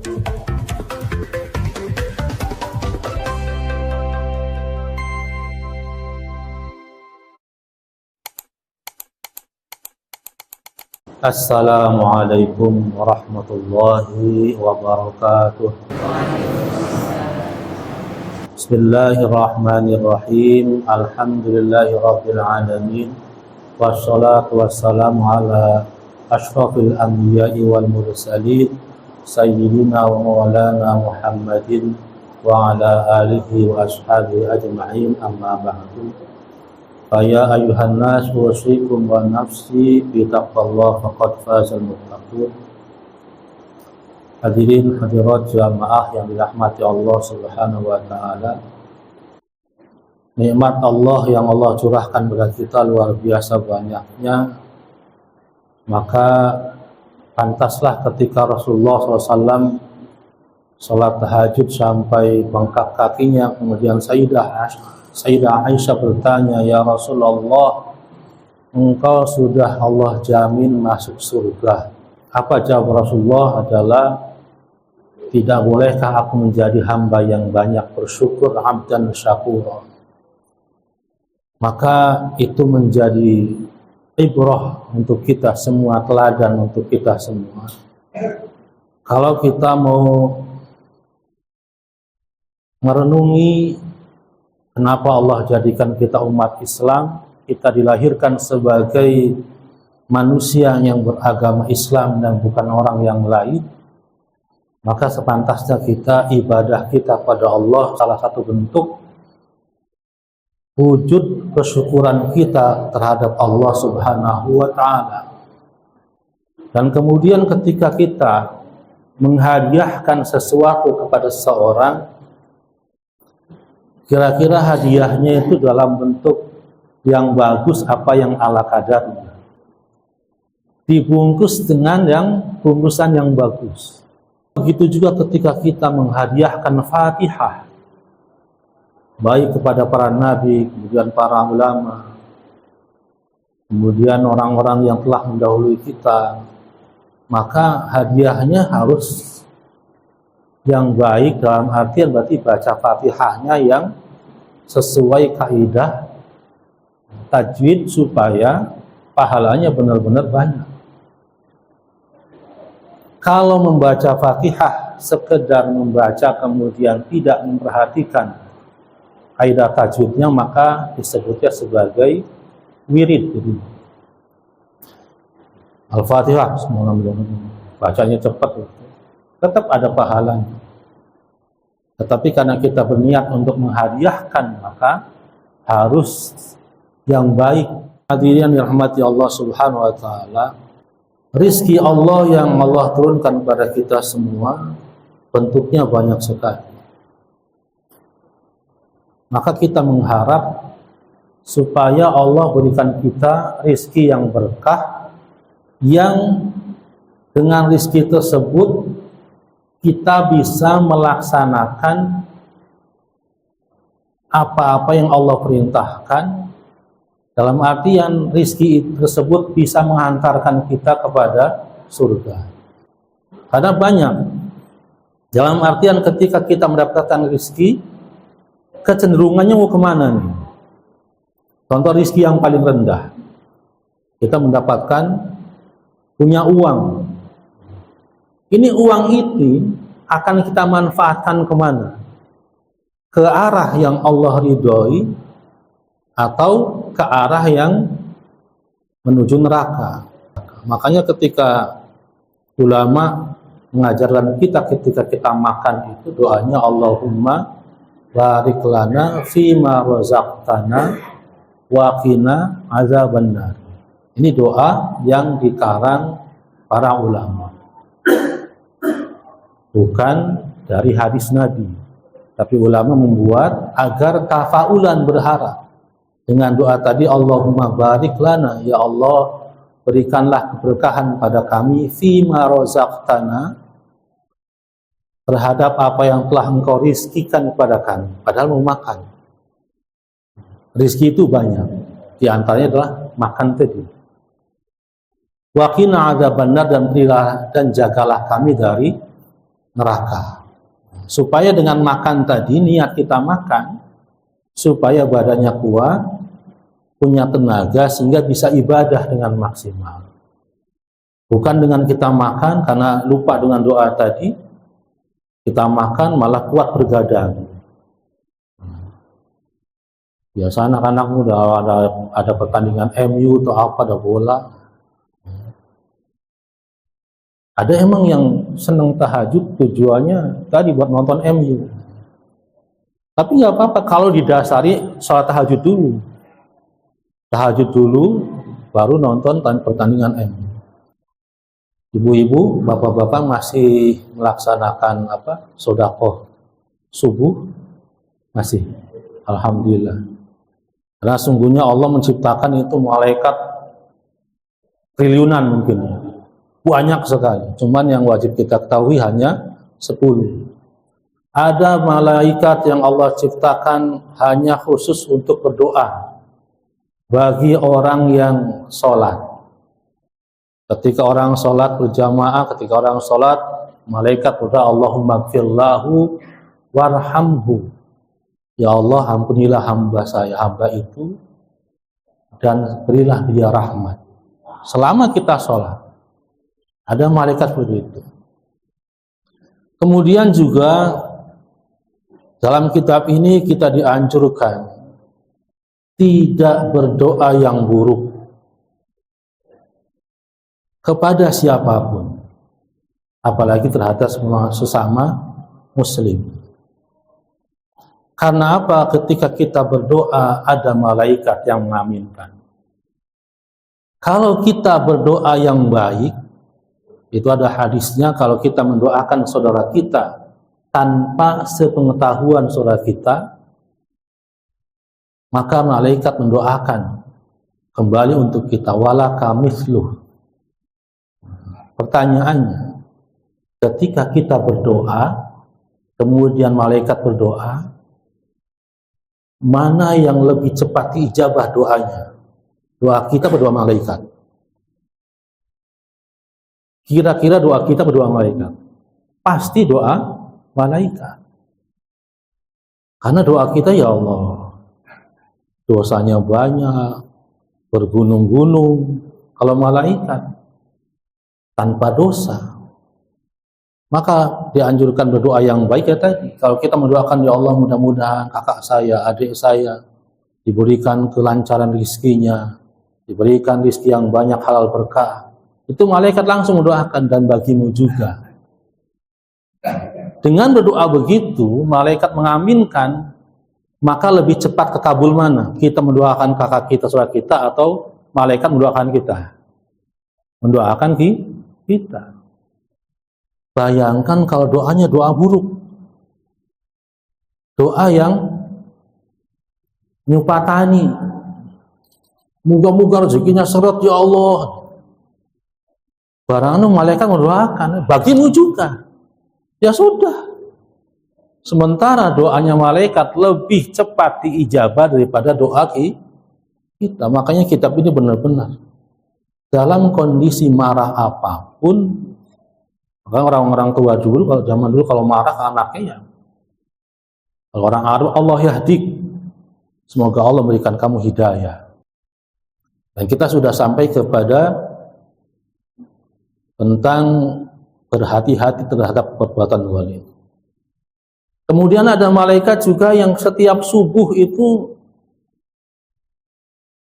Assalamualaikum warahmatullahi wabarakatuh. Bismillahirrahmanirrahim. Alhamdulillahirabbil alamin. Wassalatu wassalamu ala asyrafil anbiya'i wal mursalin sayyidina wa maulana Muhammadin wa ala alihi wa ashabihi ajma'in, amma ba'du. Ya ayuhan nas, usikum wa nafsi bi taqwallah faqad fazal muttaqun. Hadirin hadirat jamaah yang dirahmati Allah Subhanahu wa taala. Nikmat Allah yang Allah curahkan kepada kita luar biasa banyaknya. Maka pantaslah ketika Rasulullah SAW salat tahajud sampai bengkak kakinya, kemudian Sayyidah Aisyah bertanya, "Ya Rasulullah, engkau sudah Allah jamin masuk surga." Apa jawab Rasulullah adalah, "Tidak bolehkah aku menjadi hamba yang banyak bersyukur, abdan syakura?" Maka itu menjadi ibrah untuk kita semua, teladan untuk kita semua. Kalau kita mau merenungi kenapa Allah jadikan kita umat Islam, kita dilahirkan sebagai manusia yang beragama Islam dan bukan orang yang lain, maka sepantasnya kita ibadah kita pada Allah salah satu bentuk wujud kesyukuran kita terhadap Allah Subhanahu wa ta'ala. Dan kemudian ketika kita menghadiahkan sesuatu kepada seseorang, kira-kira hadiahnya itu dalam bentuk yang bagus, apa yang ala kadarnya, dibungkus dengan yang bungkusan yang bagus. Begitu juga ketika kita menghadiahkan Fatihah, baik kepada para nabi, kemudian para ulama, kemudian orang-orang yang telah mendahului kita, maka hadiahnya harus yang baik, dalam artian berarti baca Fatihahnya yang sesuai kaidah tajwid supaya pahalanya benar-benar banyak. Kalau membaca Fatihah sekedar membaca kemudian tidak memperhatikan kaidah tajwidnya, maka disebutnya sebagai wirid. Jadi Al-Fatihah bacanya cepat, tetap ada pahalanya. Tetapi karena kita berniat untuk menghadiahkan, maka harus yang baik. Hadirin yang dirahmati Allah Subhanahu wa taala, rizki Allah yang Allah turunkan kepada kita semua bentuknya banyak sekali. Maka kita mengharap supaya Allah berikan kita rizki yang berkah, yang dengan rizki tersebut kita bisa melaksanakan apa-apa yang Allah perintahkan, dalam artian rizki tersebut bisa menghantarkan kita kepada surga. Karena banyak, dalam artian ketika kita mendapatkan rizki, kecenderungannya mau kemana nih? Contoh rizki yang paling rendah, kita mendapatkan punya uang. Ini uang itu akan kita manfaatkan kemana? Ke arah yang Allah ridhoi atau ke arah yang menuju neraka. Makanya ketika ulama mengajarkan kita ketika kita makan itu doanya, Allahumma barik lana fima razaqtana wa qina azabannar. Ini doa yang dikarang para ulama, bukan dari hadis Nabi, tapi ulama membuat agar tafaulan, berharap dengan doa tadi, Allahumma barik lana, ya Allah berikanlah keberkahan pada kami, fima razaqtana, terhadap apa yang telah engkau rizkikan kepada kami. Padahal mau makan, rizki itu banyak, di antaranya adalah makan tadi. Wa qina adzabannar, dan jagalah kami dari neraka. Supaya dengan makan tadi, niat kita makan supaya badannya kuat, punya tenaga sehingga bisa ibadah dengan maksimal. Bukan dengan kita makan karena lupa dengan doa tadi, kita makan malah kuat bergadang. Biasa anak-anak udah ada pertandingan MU atau apa, ada bola. Ada emang yang senang tahajud tujuannya tadi buat nonton MU. Tapi nggak apa-apa kalau didasari sholat tahajud dulu. Tahajud dulu, baru nonton pertandingan MU. Ibu-ibu, bapak-bapak masih melaksanakan sedekah subuh? Masih. Alhamdulillah. Karena sungguhnya Allah menciptakan itu malaikat triliunan mungkin. Banyak sekali. Cuman yang wajib kita ketahui hanya 10. Ada malaikat yang Allah ciptakan hanya khusus untuk berdoa bagi orang yang sholat. Ketika orang sholat berjamaah, ketika orang sholat, malaikat berdoa, Allahumma gfirlahu warhamhu. Ya Allah, ampunilah hamba saya, hamba itu, dan berilah dia rahmat. Selama kita sholat, ada malaikat seperti itu. Kemudian juga dalam kitab ini kita dianjurkan tidak berdoa yang buruk kepada siapapun, apalagi terhadap sesama muslim. Karena apa? Ketika kita berdoa ada malaikat yang mengaminkan. Kalau kita berdoa yang baik, itu ada hadisnya, kalau kita mendoakan saudara kita tanpa sepengetahuan saudara kita, maka malaikat mendoakan kembali untuk kita, wala kamithluh. Pertanyaannya, ketika kita berdoa, kemudian malaikat berdoa, mana yang lebih cepat diijabah doanya? Doa kita berdoa malaikat? Kira-kira doa kita berdoa malaikat? Pasti doa malaikat. Karena doa kita, ya Allah, dosanya banyak, bergunung-gunung. Kalau malaikat tanpa dosa, maka dianjurkan berdoa yang baik ya tadi. Kalau kita mendoakan, ya Allah, mudah-mudahan kakak saya, adik saya diberikan kelancaran rezekinya, diberikan rezeki yang banyak, halal berkah. Itu malaikat langsung mendoakan, dan bagimu juga. Dengan berdoa begitu, malaikat mengaminkan, maka lebih cepat kekabul mana? Kita mendoakan kakak kita, saudara kita, atau malaikat mendoakan kita? Mendoakan kita. Bayangkan kalau doanya doa buruk. Doa yang nyupatani. Moga-moga rezekinya seret ya Allah. Barang malaikat mendoakan, bagimu juga. Ya sudah. Sementara doanya malaikat lebih cepat diijabah daripada doa kita. Makanya kitab ini benar-benar dalam kondisi marah apapun. Orang-orang tua dulu, kalau zaman dulu kalau marah ke anaknya, ya kalau orang Arab, Allah yahdik, semoga Allah memberikan kamu hidayah. Dan kita sudah sampai kepada tentang berhati-hati terhadap perbuatan zalim. Kemudian ada malaikat juga yang setiap subuh itu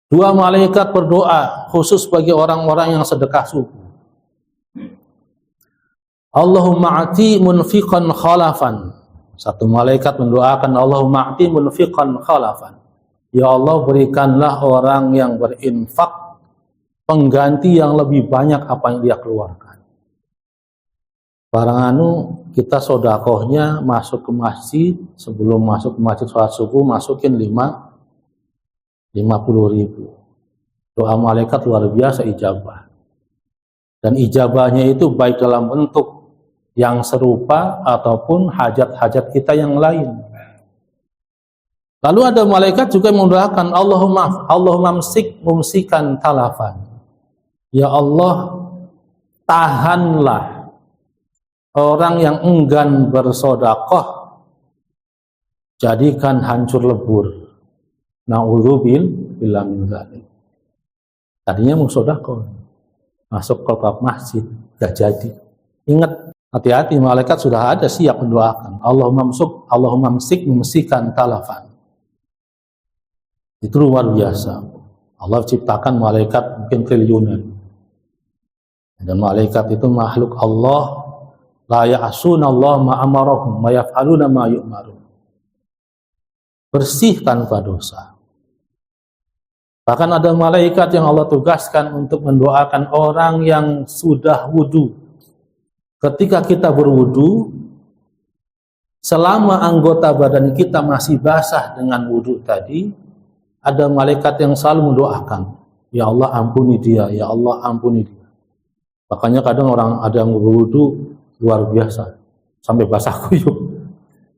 2 malaikat berdoa khusus bagi orang-orang yang sedekah subuh. Allahumma ati munfiqan khalafan. Satu malaikat mendoakan, Allahumma ati munfiqan khalafan. Ya Allah, berikanlah orang yang berinfak pengganti yang lebih banyak apa yang dia keluarkan. Barang kita sodakohnya masuk ke masjid, sebelum masuk ke masjid sholat subuh masukin 50.000. Doa malaikat luar biasa ijabah. Dan ijabahnya itu baik dalam bentuk yang serupa ataupun hajat-hajat kita yang lain. Lalu ada malaikat juga yang mendoakan, Allahumma mumsikan talafan. Ya Allah, tahanlah orang yang enggan bersedekah jadikan hancur lebur. Na'udzubillah min dzalik. Tadinya mau sedekah, masuk ke bab masjid, gak jadi. Ingat, hati-hati, malaikat sudah ada siap mendoakan. Allahumma mumsikan talafan. Itu luar biasa. Allah ciptakan malaikat mungkin triliunan. Dan malaikat itu makhluk Allah, la ya'sunallaha ma amarahum wa yaf'aluna ma yu'marun. Bersih tanpa dosa. Bahkan ada malaikat yang Allah tugaskan untuk mendoakan orang yang sudah wudu. Ketika kita berwudu, selama anggota badan kita masih basah dengan wudu tadi, ada malaikat yang selalu mendoakan, ya Allah ampuni dia, ya Allah ampuni dia. Makanya kadang orang ada yang berwudu luar biasa, sampai basah kuyup,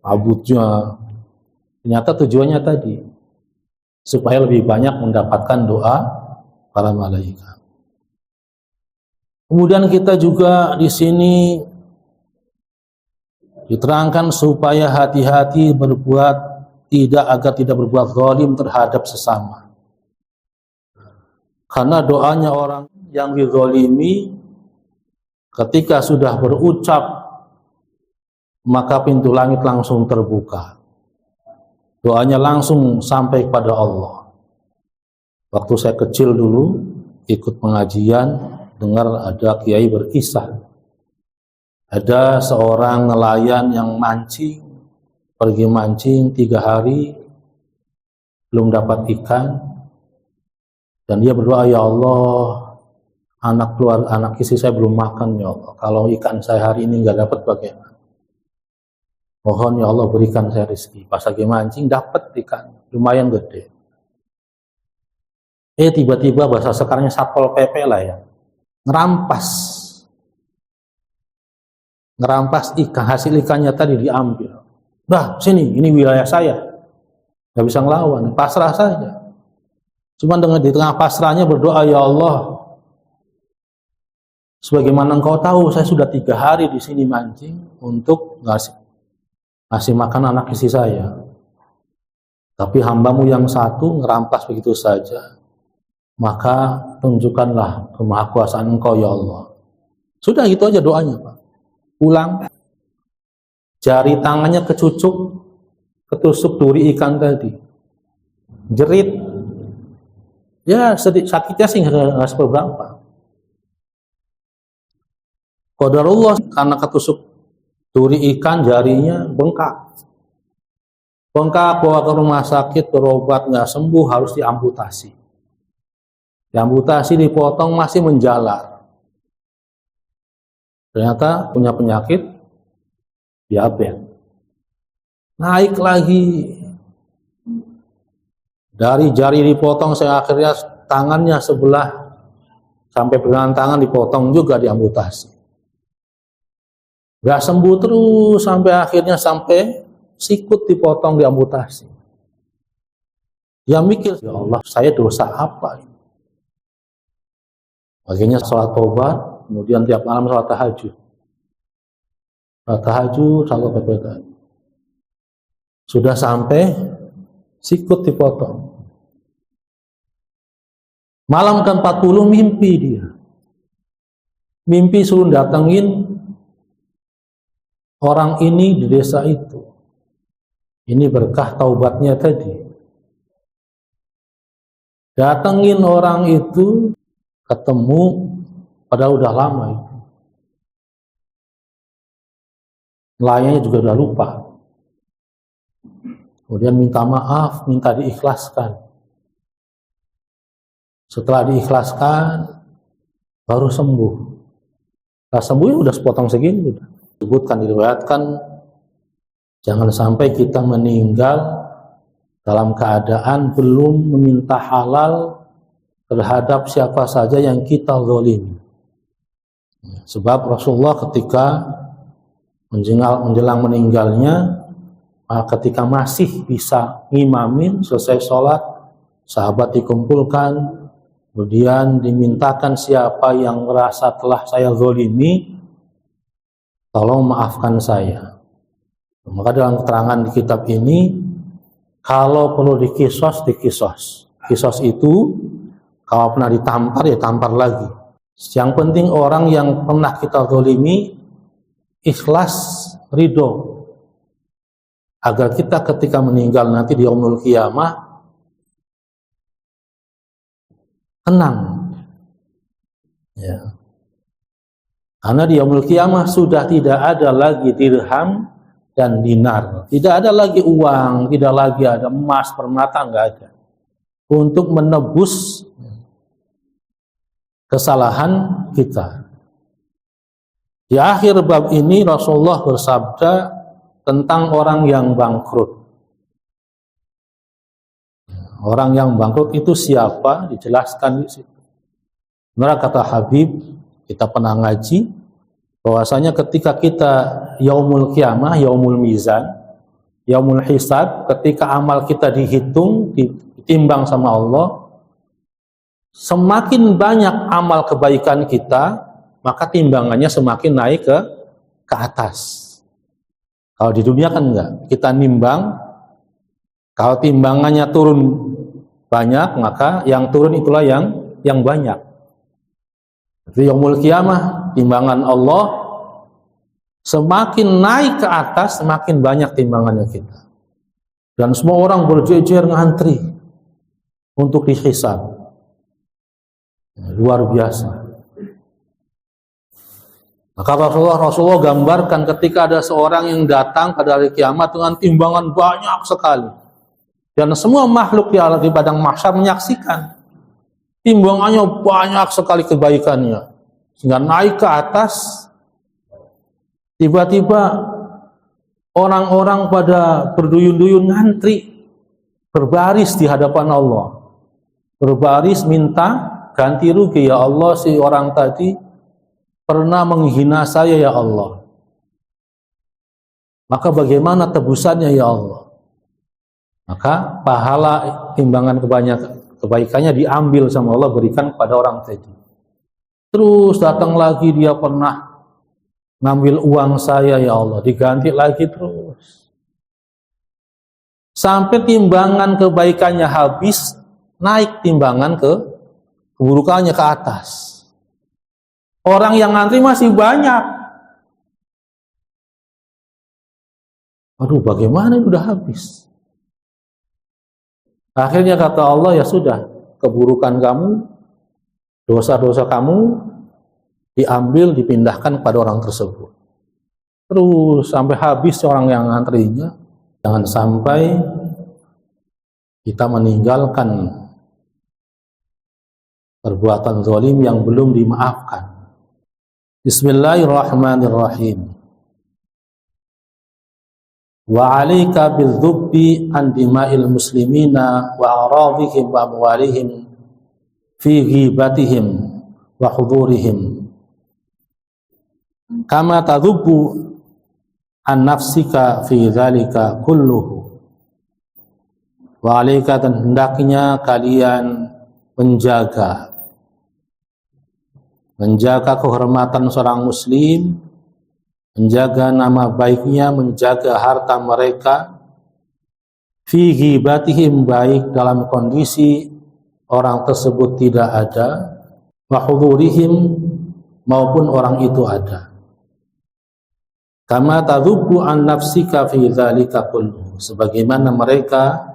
rambutnya. Ternyata tujuannya tadi, supaya lebih banyak mendapatkan doa para malaikat. Kemudian kita juga di sini diterangkan supaya hati-hati agar tidak berbuat zalim terhadap sesama. Karena doanya orang yang dizalimi ketika sudah berucap, maka pintu langit langsung terbuka. Doanya langsung sampai pada Allah. Waktu saya kecil dulu ikut pengajian, dengar ada kiai berkisah. Ada seorang nelayan yang mancing, pergi mancing 3 hari belum dapat ikan, dan dia berdoa, ya Allah, anak istri saya belum makan, ya Allah. Kalau ikan saya hari ini nggak dapat bagaimana? Mohon ya Allah berikan saya rezeki. Pas lagi mancing dapat ikan lumayan gede. Tiba-tiba bahasa sekarangnya Satpol PP lah ya, ngerampas ikan, hasil ikannya tadi diambil. Dah sini, ini wilayah saya, nggak bisa ngelawan, pasrah saja. Cuman dengan di tengah pasrahnya berdoa, ya Allah, sebagaimana Engkau tahu saya sudah 3 hari di sini mancing untuk ngasih makan anak istri saya, tapi hambamu yang satu ngerampas begitu saja, maka tunjukkanlah kemahakuasaan Engkau ya Allah. Sudah gitu aja doanya Pak. Pulang, jari tangannya ketusuk duri ikan tadi, jerit, ya sakitnya sih nggak seberapa. Qadarullah, karena ketusuk duri ikan, jarinya bengkak, bawa ke rumah sakit, berobat nggak sembuh, harus diamputasi. Dipotong, masih menjalar. Ternyata punya penyakit diabetes. Naik lagi, dari jari dipotong, saya akhirnya tangannya sebelah sampai pergelangan tangan dipotong juga, diamputasi. Gak sembuh terus sampai sikut dipotong, diamputasi. Dia mikir, ya Allah, saya dosa apa ini? Akhirnya sholat tobat, kemudian tiap malam sholat tahajud. Sholat tahajud. Sudah sampai sikut dipotong. Malam ke-40 mimpi dia. Mimpi suruh datengin orang ini di desa itu. Ini berkah taubatnya tadi. Datengin orang itu, ketemu, padahal udah lama itu. Nelayannya juga udah lupa. Kemudian minta maaf, minta diikhlaskan. Setelah diikhlaskan, baru sembuh. Setelah sembuh ya udah sepotong segini udah. Disebutkan, diriwayatkan, jangan sampai kita meninggal dalam keadaan belum meminta halal terhadap siapa saja yang kita zalimi. Sebab Rasulullah ketika menjelang meninggalnya, ketika masih bisa ngimamin, selesai sholat, sahabat dikumpulkan, kemudian dimintakan siapa yang merasa telah saya zalimi, tolong maafkan saya. Maka dalam keterangan di kitab ini, kalau perlu dikisos, dikisos. Kisos itu kalau pernah ditampar, ya tampar lagi. Yang penting orang yang pernah kita zalimi ikhlas, ridho, agar kita ketika meninggal nanti di yaumul qiyamah tenang. Ya. Karena di yaumul qiyamah sudah tidak ada lagi dirham dan dinar, tidak ada lagi uang, tidak lagi ada emas, permata, enggak ada, untuk menebus kesalahan kita. Di akhir bab ini Rasulullah bersabda tentang orang yang bangkrut. Orang yang bangkrut itu siapa? Dijelaskan di situ. Menurut kata Habib, kita pernah ngaji bahwasanya ketika kita yaumul qiyamah, yaumul mizan, yaumul hisab, ketika amal kita dihitung, ditimbang sama Allah, semakin banyak amal kebaikan kita, maka timbangannya semakin naik ke atas. Kalau di dunia kan enggak, kita nimbang, kalau timbangannya turun banyak, maka yang turun itulah yang banyak. Jadi yaumul qiyamah, timbangan Allah semakin naik ke atas, semakin banyak timbangannya kita. Dan semua orang berjejer ngantri untuk dihisab. Luar biasa. Maka Rasulullah gambarkan ketika ada seorang yang datang pada hari kiamat dengan timbangan banyak sekali. Dan semua makhluk di padang mahsyar menyaksikan. Timbangannya banyak sekali kebaikannya. Sehingga naik ke atas, tiba-tiba orang-orang pada berduyun-duyun ngantri, berbaris di hadapan Allah. Berbaris minta ganti rugi, ya Allah, si orang tadi pernah menghina saya ya Allah. Maka bagaimana tebusannya ya Allah? Maka pahala timbangan kebaikannya diambil sama Allah, berikan kepada orang tadi. Terus datang lagi, dia pernah ngambil uang saya ya Allah, diganti lagi terus. Sampai timbangan kebaikannya habis, naik timbangan keburukannya ke atas. Orang yang ngantri masih banyak. Aduh, bagaimana ini udah habis? Akhirnya kata Allah, ya sudah, keburukan kamu, dosa-dosa kamu diambil, dipindahkan kepada orang tersebut. Terus sampai habis orang yang ngantrinya. Jangan sampai kita meninggalkan perbuatan zalim yang belum dimaafkan. Bismillahirrahmanirrahim. Wa 'alaika bidzubbi an dima'il muslimina wa a'radhihim wa amwalihim fi ghibatihim wa hudurihim kama tadhubbu an nafsika fi dzalika kulluhu. Wa 'alaika, dan hendaknya kalian menjaga kehormatan seorang muslim, menjaga nama baiknya, menjaga harta mereka, fi ghibatihim, baik dalam kondisi orang tersebut tidak ada, wa hudurihim, maupun orang itu ada. Kama tadhubbu an nafsika fi dzalika kullu, sebagaimana mereka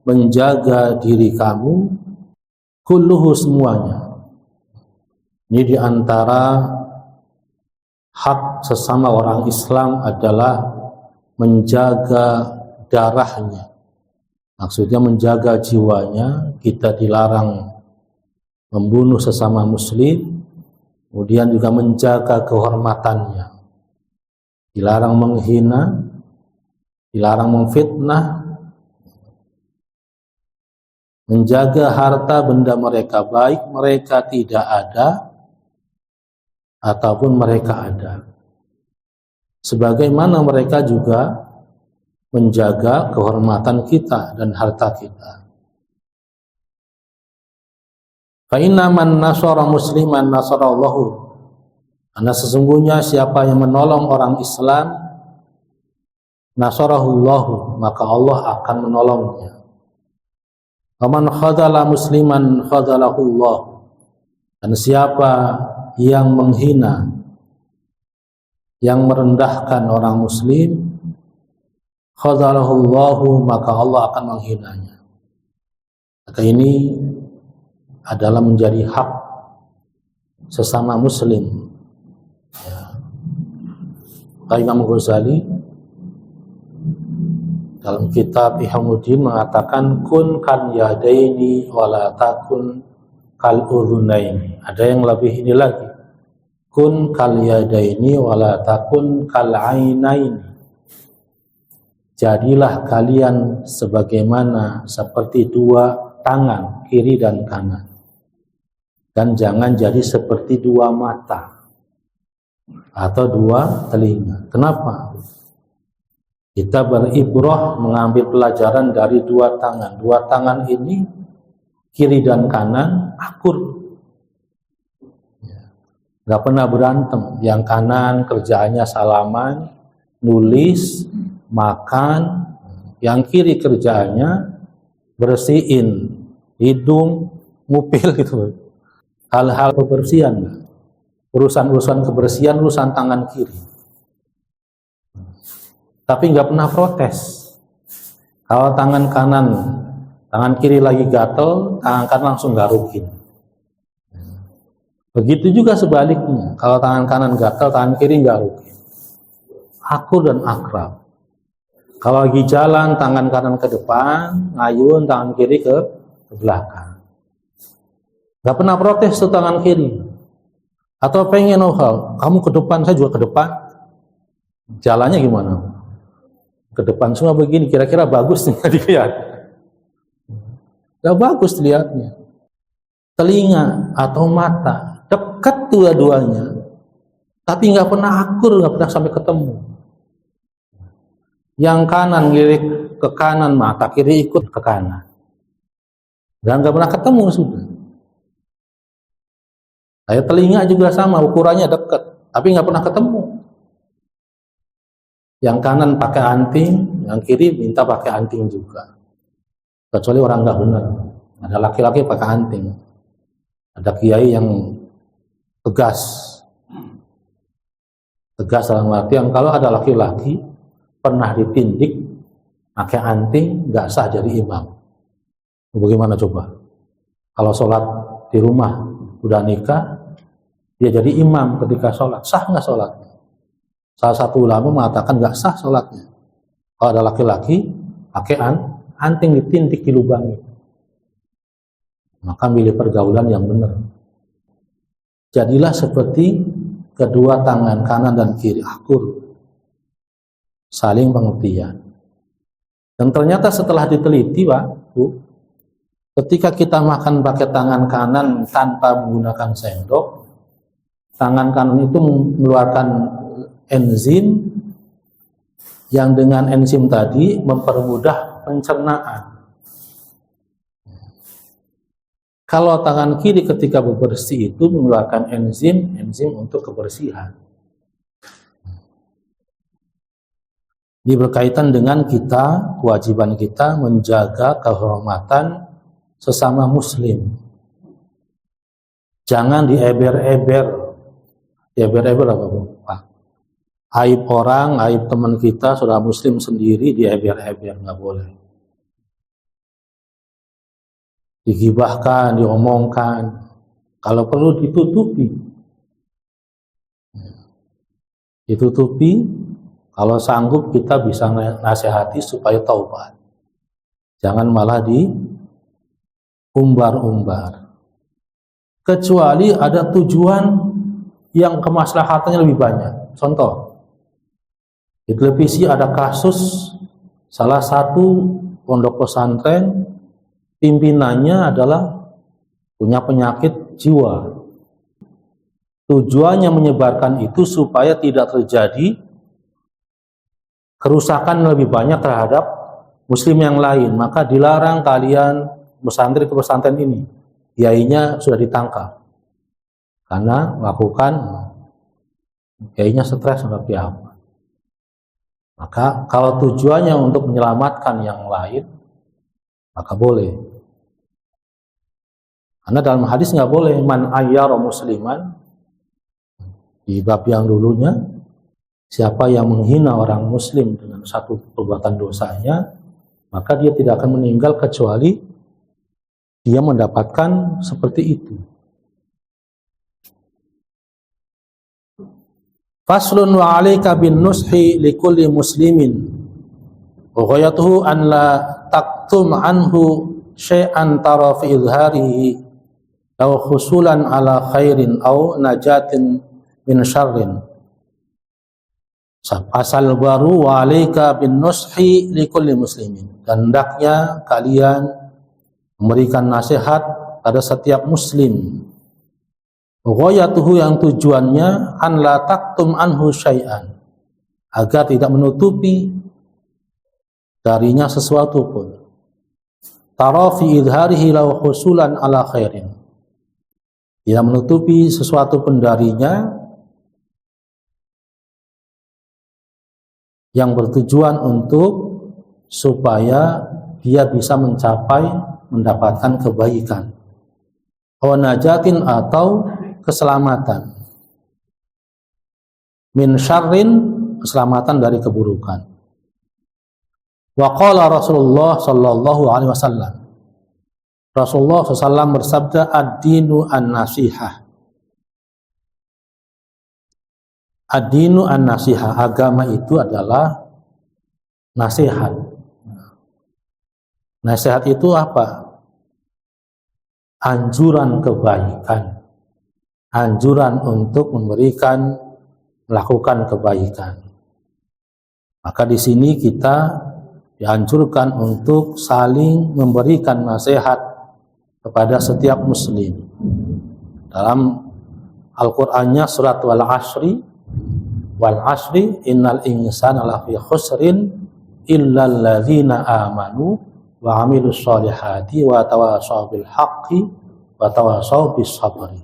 menjaga diri kamu, kulluhu, semuanya. Ini diantara hak sesama orang Islam adalah menjaga darahnya. Maksudnya menjaga jiwanya. Kita dilarang membunuh sesama muslim, kemudian juga menjaga kehormatannya. Dilarang menghina, dilarang memfitnah, menjaga harta benda mereka, baik mereka tidak ada ataupun mereka ada. Sebagaimana mereka juga menjaga kehormatan kita dan harta kita. Fa inna man nasara musliman nasarallahu. Karena sesungguhnya siapa yang menolong orang Islam, nasarahullahu, maka Allah akan menolongnya. Waman khadala musliman khadalahullah. Dan siapa yang menghina, yang merendahkan orang muslim, khadalahullahu, maka Allah akan menghinanya. Maka ini adalah menjadi hak sesama muslim. Imam Ghazali dalam kitab Ihyamuddin mengatakan kun kan yadaini wala takun kal udhunaini. Ada yang lebih ini lagi, kun kal yadaini wala takun kal ainaini. Jadilah kalian sebagaimana seperti dua tangan, kiri dan kanan, dan jangan jadi seperti dua mata atau dua telinga. Kenapa? Kita beribrah, mengambil pelajaran dari dua tangan. Dua tangan ini, kiri dan kanan, akur. Gak pernah berantem. Yang kanan kerjaannya salaman, nulis, makan. Yang kiri kerjaannya bersihin hidung, ngupil gitu. Hal-hal kebersihan. Urusan-urusan kebersihan, urusan tangan kiri. Tapi nggak pernah protes. Kalau tangan kanan, tangan kiri lagi gatel, tangan kanan langsung garukin. Begitu juga sebaliknya. Kalau tangan kanan gatel, tangan kiri garukin. Akur dan akrab. Kalau lagi jalan, tangan kanan ke depan, ngayun, tangan kiri ke belakang. Nggak pernah protes tuh tangan kiri. Atau pengen kamu ke depan, saya juga ke depan. Jalannya gimana? Ke depan semua begini, kira-kira bagus nih dilihat. Gak bagus dilihatnya. Telinga atau mata dekat dua-duanya, tapi nggak pernah akur, nggak pernah sampai ketemu. Yang kanan lirik ke kanan, mata kiri ikut ke kanan, dan nggak pernah ketemu sudah. Kayak telinga juga sama, ukurannya dekat, tapi nggak pernah ketemu. Yang kanan pakai anting, yang kiri minta pakai anting juga. Kecuali orang nggak benar. Ada laki-laki pakai anting, ada kiai yang tegas. Tegas dalam artian kalau ada laki-laki pernah ditindik pakai anting, nggak sah jadi imam. Bagaimana coba? Kalau sholat di rumah udah nikah, dia jadi imam ketika sholat, sah nggak sholatnya? Salah satu ulama mengatakan nggak sah sholatnya. Kalau ada laki-laki pakai anting ditindik, dilubangi, maka milih pergaulan yang benar. Jadilah seperti kedua tangan kanan dan kiri, akur, saling pengertian. Dan ternyata setelah diteliti, Pak, Bu, ketika kita makan pakai tangan kanan tanpa menggunakan sendok, tangan kanan itu mengeluarkan enzim yang dengan enzim tadi mempermudah pencernaan. Kalau tangan kiri ketika bebersih itu mengeluarkan enzim untuk kebersihan. Ini berkaitan dengan kita, kewajiban kita menjaga kehormatan sesama muslim. Jangan dieber-eber. Dieber-eber apa, Pak? Aib orang, aib teman kita, saudara muslim sendiri dieber-eber, nggak boleh. Digibahkan, diomongkan. Kalau perlu ditutupi. Ditutupi, kalau sanggup kita bisa nasihati supaya taubat. Jangan malah diumbar-umbar. Kecuali ada tujuan yang kemaslahatannya lebih banyak. Contoh, di televisi ada kasus salah satu pondok pesantren, pimpinannya adalah punya penyakit jiwa. Tujuannya menyebarkan itu supaya tidak terjadi kerusakan lebih banyak terhadap muslim yang lain. Maka dilarang kalian pesantren ke pesantren ini. Kiainya sudah ditangkap karena melakukan kayaknya stres tapi apa. Maka kalau tujuannya untuk menyelamatkan yang lain, maka boleh. Karena dalam hadis nggak boleh man ayyara musliman, di bab yang dulunya, siapa yang menghina orang muslim dengan satu perbuatan dosanya, maka dia tidak akan meninggal kecuali dia mendapatkan seperti itu. Faslun wa 'alaika bin nushi likulli muslimin wa ghayatuhu an la taktum anhu syai'an tara fi izharihi law khusulan ala khairin aw najatin min syarrin. Pasal baru wa 'alaika bin nushi likulli muslimin. Hendaknya kalian memberikan nasihat pada setiap muslim. Ghayatuhu yang tujuannya an la taktum anhu syai'an, agar tidak menutupi darinya sesuatu pun. Tara fi idharihi law khusulan ala khairin, tidak menutupi sesuatu pun darinya yang bertujuan untuk supaya dia bisa mendapatkan kebaikan, aw najatin atau keselamatan, min syarrin keselamatan dari keburukan. Wa qala Rasulullah sallallahu alaihi wasallam, Rasulullah SAW bersabda, ad-dinu an-nasihah. Ad-dinu an-nasihah, agama itu adalah nasihat. Nasihat itu apa? Anjuran kebaikan, anjuran untuk melakukan kebaikan. Maka di sini kita dianjurkan untuk saling memberikan nasihat kepada setiap muslim. Dalam Al-Qur'annya surat wal asri innal insana lafi khusrin illal ladzina amanu wa amilus solihati wa tawasaw bil haqqi wa tawasaw bis sabri.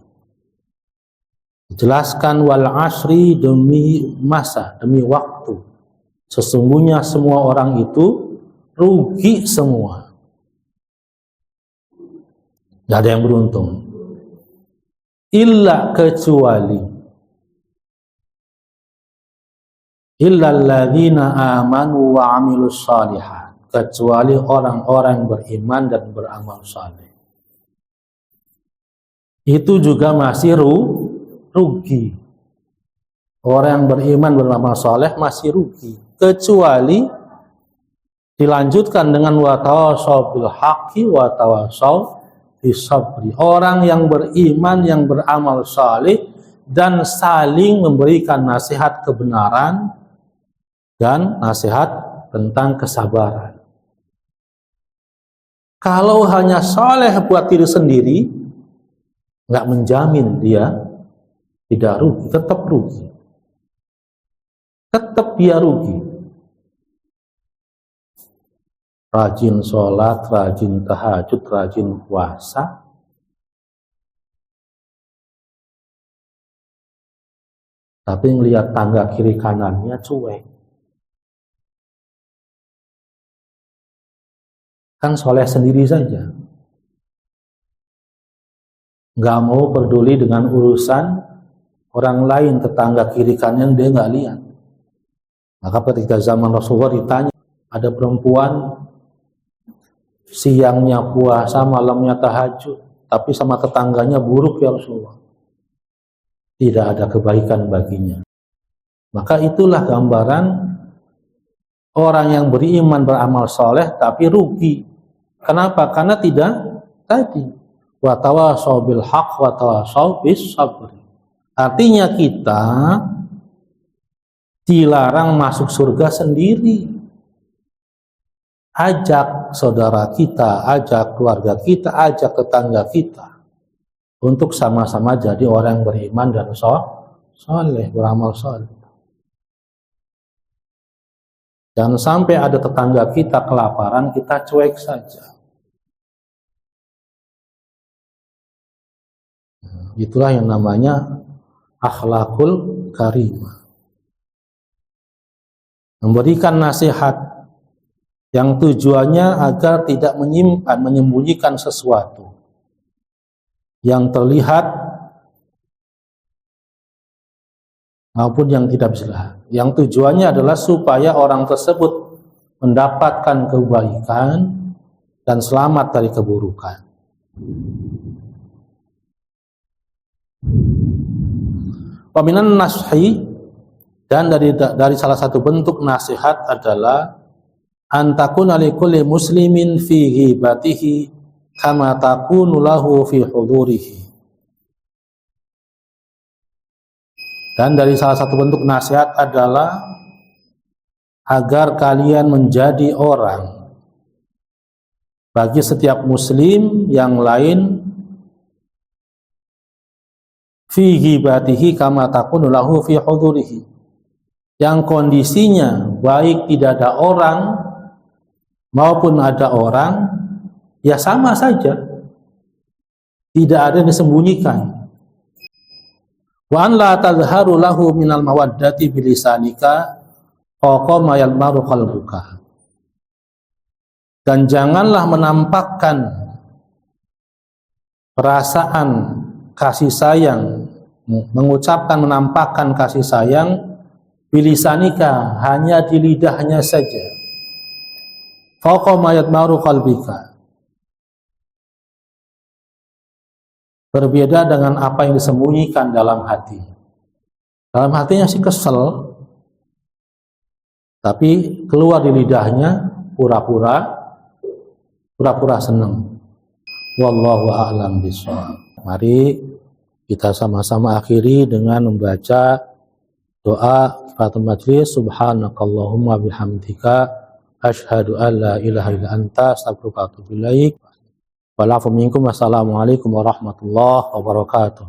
Dijelaskan wal asri, demi masa, demi waktu. Sesungguhnya semua orang itu rugi semua. Tidak ada yang beruntung. Illa kecuali illalladzina amanu wa amilus shalihat, kecuali orang-orang beriman dan beramal saleh. Itu juga masih rugi. Orang yang beriman beramal saleh masih rugi, kecuali dilanjutkan dengan wa tawasaw bil haqqi wa tawasaw bis sabri. Orang yang beriman yang beramal saleh dan saling memberikan nasihat kebenaran dan nasihat tentang kesabaran. Kalau hanya saleh buat diri sendiri, nggak menjamin dia tidak rugi, tetap rugi. Tetap dia rugi. Rajin sholat, rajin tahajud, rajin puasa, tapi ngelihat tangga kiri kanannya cuek. Kan soleh sendiri saja, nggak mau peduli dengan urusan orang lain, tetangga kiri kanan dia nggak lihat. Maka ketika zaman Rasulullah ditanya, ada perempuan siangnya puasa, malamnya tahajud, tapi sama tetangganya buruk ya Rasulullah. Tidak ada kebaikan baginya. Maka itulah gambaran orang yang beriman beramal soleh tapi rugi. Kenapa? Karena tidak tadi wa tawasaw bil haqq wa tawasaw bis sabr. Artinya kita dilarang masuk surga sendiri. Ajak saudara kita, ajak keluarga kita, ajak tetangga kita untuk sama-sama jadi orang yang beriman dan soleh, beramal soleh. Jangan sampai ada tetangga kita kelaparan, kita cuek saja. Itulah yang namanya akhlakul karimah. Memberikan nasihat yang tujuannya agar tidak menyembunyikan sesuatu yang terlihat maupun yang tidak bisa dilihat. Yang tujuannya adalah supaya orang tersebut mendapatkan kebaikan dan selamat dari keburukan. Wa minan nashi, dan dari salah satu bentuk nasihat adalah antakuna likulli muslimin fi ghibatihi kama takunu lahu fi hudurihi. Dan dari salah satu bentuk nasihat adalah agar kalian menjadi orang bagi setiap muslim yang lain fi ghibatihi kama takunu lahu fi hudurihi, yang kondisinya baik tidak ada orang maupun ada orang, ya sama saja, tidak ada yang disembunyikan. Wa an la tadhharu lahu minal mawaddati bilisanika faqama yalmaru qalbuka, dan janganlah menampakkan perasaan kasih sayang, menampakkan kasih sayang bilisanika, hanya di lidahnya saja. Faqama yalmaru qalbika, berbeda dengan apa yang disembunyikan dalam hati. Dalam hatinya sih kesel, tapi keluar di lidahnya pura-pura senang. Wallahu a'lam bishawab. Mari kita sama-sama akhiri dengan membaca doa kifaratul majlis. Subhanakallahumma bihamdika asyhadu an la ilaha illa anta astaghfiruka wa atubu ilaik. Wassalamualaikum warahmatullahi wabarakatuh.